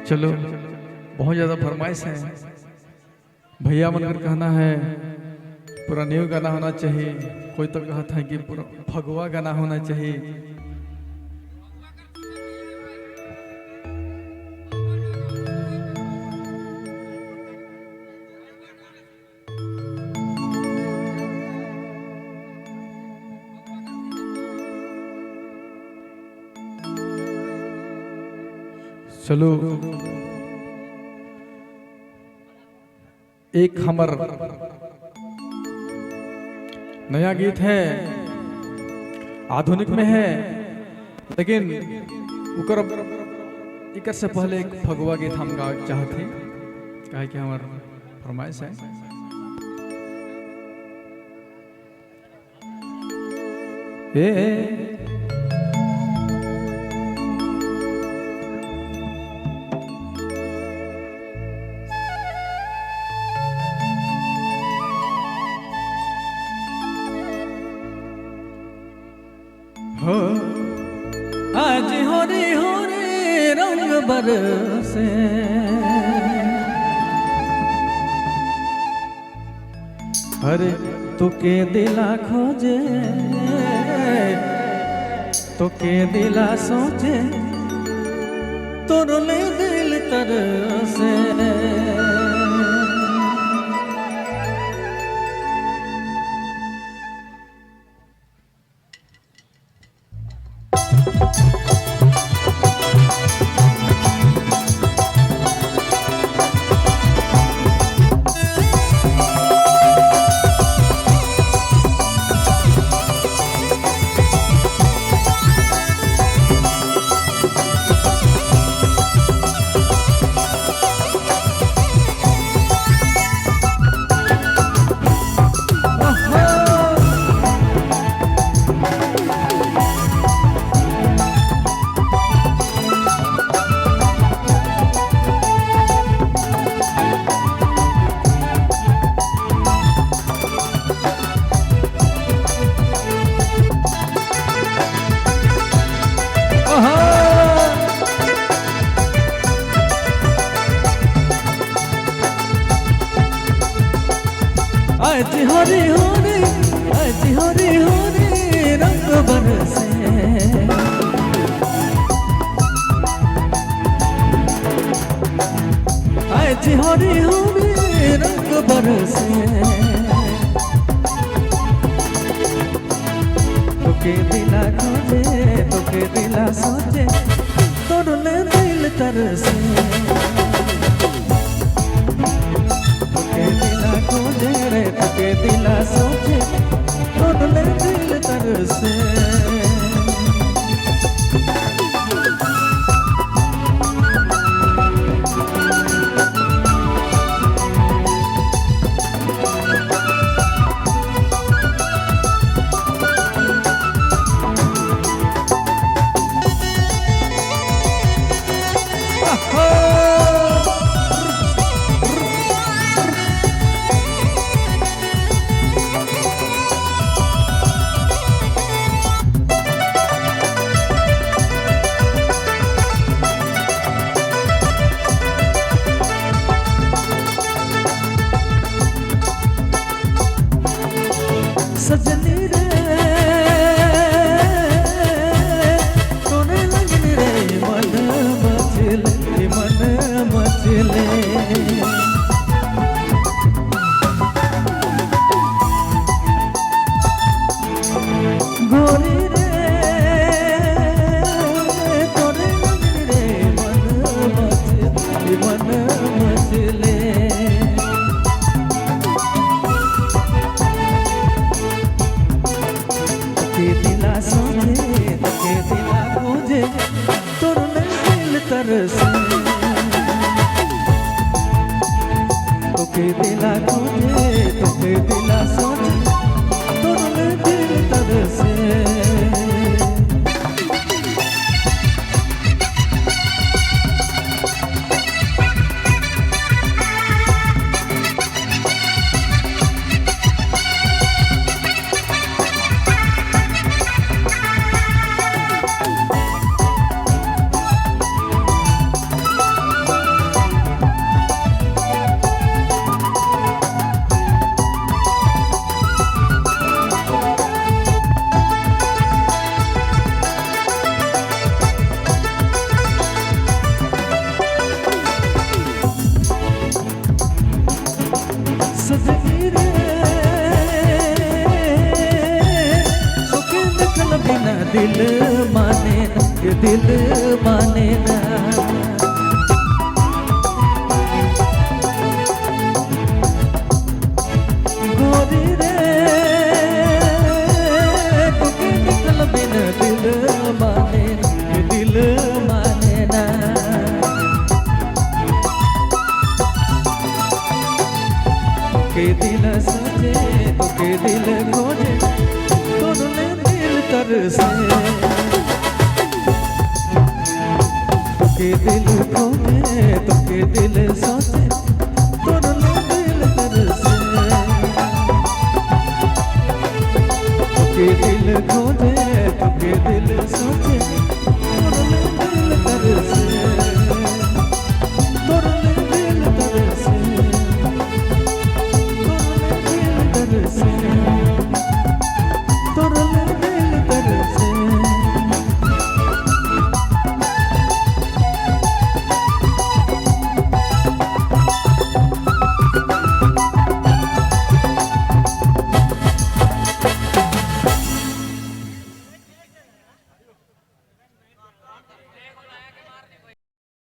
चलो बहुत ज्यादा फरमाइश है भैया मनकर कहना है पूरा न्यू गाना होना चाहिए। कोई तो कहता है कि पूरा फगवा गाना होना चाहिए। चलो एक हमर नया गीत है, आधुनिक में है, लेकिन इकर से पहले एक फगवा गीत हम गा चाहते कहे कि हमार फरमाइश है। हो आज होरे होरे रंग बरसे, अरे तुके दिला खोजे तुके दिला सोचे तोरले दिल तरसे। आज हरे हरे आज हरे हरे रंग बरसे, आज हरे हरे रंग बरसे। तुके दिला खोजे तुके दिला सोचे तोरले दिल तरसे। खोजे रे तुके दिला सोचे तोरले दिल तरसे। सजनी रे तोरे लगनी रे मन मचले गोरी रे तोरे लगनी रे तरसे तोके दिला खोजे तोके दिला सोचे तोरले दिल तरसे दिल माने ना ये दिल माने ना गोरी रे तुके निकल बिन दिल माने ना ये दिल माने ना के दिल सोचे तुके दिल खोजे तोरले तरसे तोके दिल खोजे तोके दिल सोचे तोरले दिल तरसे तोके दिल खोजे तोके दिल सोचे तोरले दिल तरसे